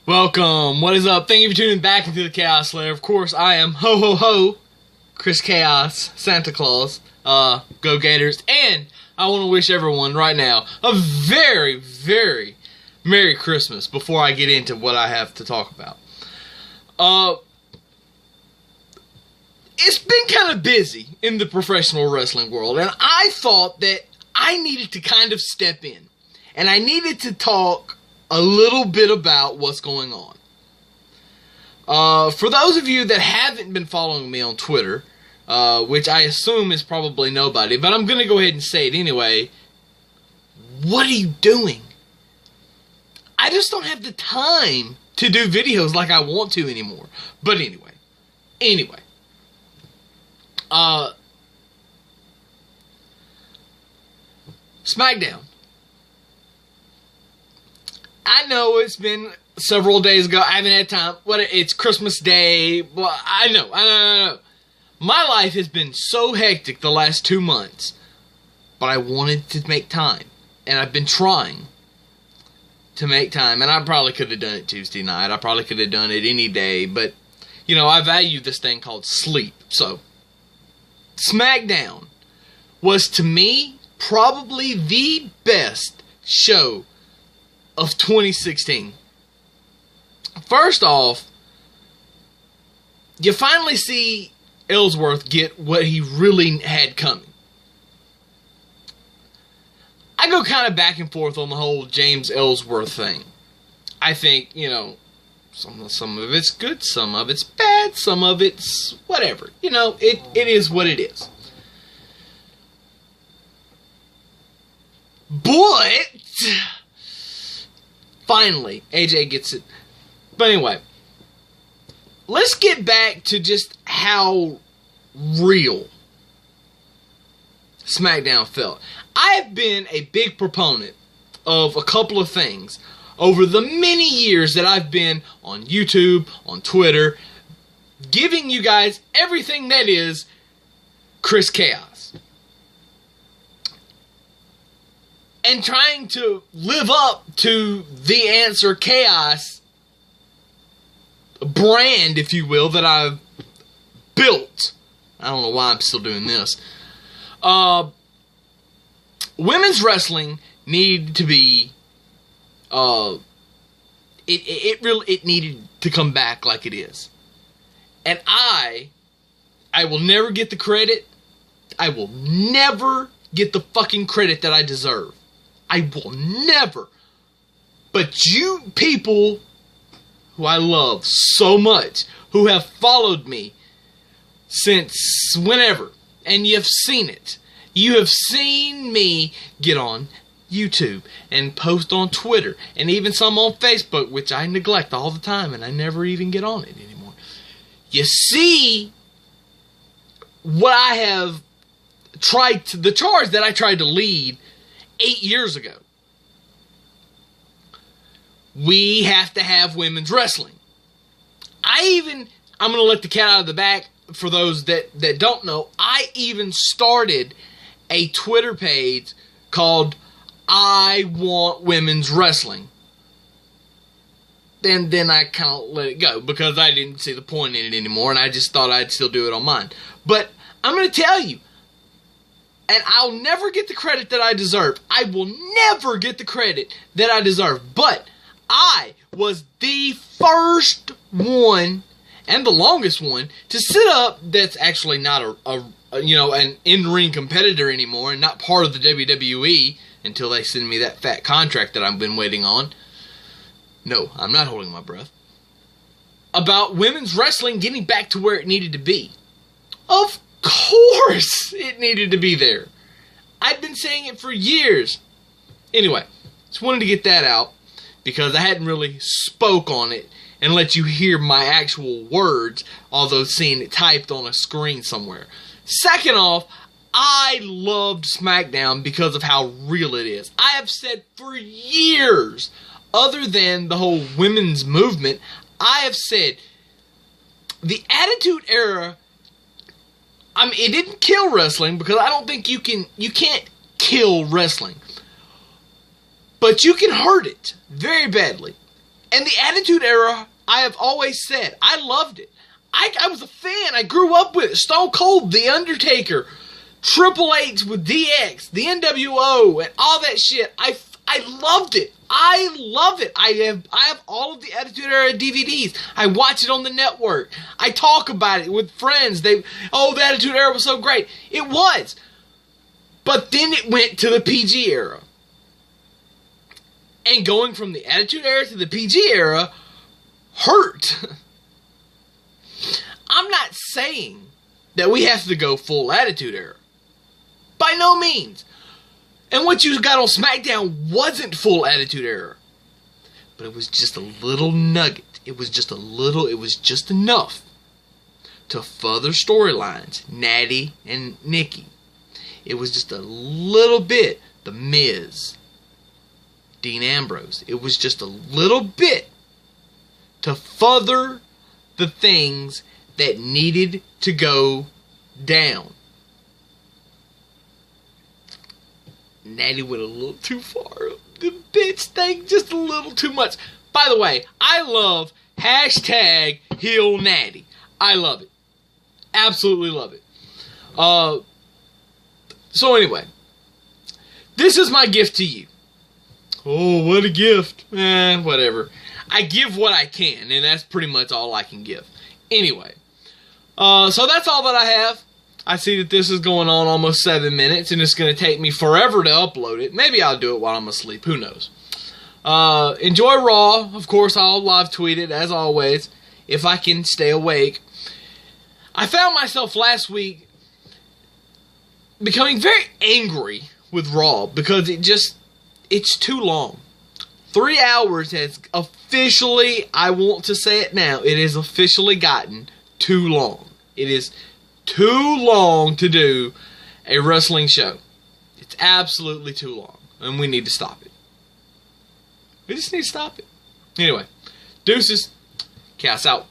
Welcome. What is up? Thank you for tuning back into the Chaos Slayer. Of course, I am ho ho ho, Chris Chaos, Santa Claus. Go Gators. And I want to wish everyone right now a very, very Merry Christmas before I get into what I have to talk about. It's been kind of busy in the professional wrestling world, and I thought that I needed to kind of step in, and I needed to talk a little bit about what's going on. For those of you that haven't been following me on Twitter, which I assume is probably nobody, but I'm going to go ahead and say it anyway. What are you doing? I just don't have the time to do videos like I want to anymore. But anyway. Smackdown. I know it's been several days ago. I haven't had time. It's Christmas Day. Well, I know. My life has been so hectic the last 2 months. But I wanted to make time. And I've been trying to make time. And I probably could have done it Tuesday night. I probably could have done it any day. But, I value this thing called sleep. So, Smackdown was, to me, probably the best show of 2016. First off, you finally see Ellsworth get what he really had coming. I go kind of back and forth on the whole James Ellsworth thing. I think, some of it's good, some of it's bad, some of it's whatever. It is what it is. But finally, AJ gets it. But anyway, let's get back to just how real Smackdown felt. I have been a big proponent of a couple of things over the many years that I've been on YouTube, on Twitter, giving you guys everything that is Chris Chaos. And trying to live up to the Answer Chaos brand, if you will, that I've built. I don't know why I'm still doing this. Women's wrestling needed to be, it needed to come back like it is. And I will never get the credit. I will never get the fucking credit that I deserve. I will never. But you people who I love so much, who have followed me since whenever, and you've seen it. You have seen me get on YouTube and post on Twitter and even some on Facebook, which I neglect all the time and I never even get on it anymore. You see what I have the charge that I tried to lead 8 years ago. We have to have women's wrestling. I'm going to let the cat out of the bag for those that don't know. I even started a Twitter page called I Want Women's Wrestling. Then I kind of let it go because I didn't see the point in it anymore and I just thought I'd still do it on mine. But I'm going to tell you, and I'll never get the credit that I deserve. I will never get the credit that I deserve. But I was the first one and the longest one to sit up that's actually not an in-ring competitor anymore and not part of the WWE until they send me that fat contract that I've been waiting on. No, I'm not holding my breath. About women's wrestling getting back to where it needed to be. Of course it needed to be there. I've been saying it for years. Anyway, just wanted to get that out because I hadn't really spoke on it and let you hear my actual words, although seeing it typed on a screen somewhere. Second off, I loved Smackdown because of how real it is. I have said for years, other than the whole women's movement, I have said the Attitude Era, it didn't kill wrestling because I don't think you can't kill wrestling. But you can hurt it very badly. And the Attitude Era, I have always said, I loved it. I was a fan. I grew up with it. Stone Cold, The Undertaker, Triple H with DX, the NWO, and all that shit. I loved it. I love it. I have all of the Attitude Era DVDs. I watch it on the network. I talk about it with friends. The Attitude Era was so great. It was. But then it went to the PG era. And going from the Attitude Era to the PG era hurt. I'm not saying that we have to go full Attitude Era. By no means. And what you got on Smackdown wasn't full Attitude Era. But it was just a little nugget. It was just enough to further storylines, Natty and Nikki. It was just a little bit, The Miz, Dean Ambrose. It was just a little bit to further the things that needed to go down. Natty went a little too far. The bitch thing just a little too much. By the way, I love #HeelNatty. I love it. Absolutely love it. So anyway, this is my gift to you. Oh, what a gift. Whatever. I give what I can, and that's pretty much all I can give. Anyway, so that's all that I have. I see that this is going on almost 7 minutes, and it's going to take me forever to upload it. Maybe I'll do it while I'm asleep. Who knows? Enjoy Raw. Of course, I'll live tweet it, as always, if I can stay awake. I found myself last week becoming very angry with Raw because it's too long. 3 hours has officially, I want to say it now, it has officially gotten too long. It is too long to do a wrestling show. It's absolutely too long, and we need to stop it. We just need to stop it. Anyway, deuces. Cass out.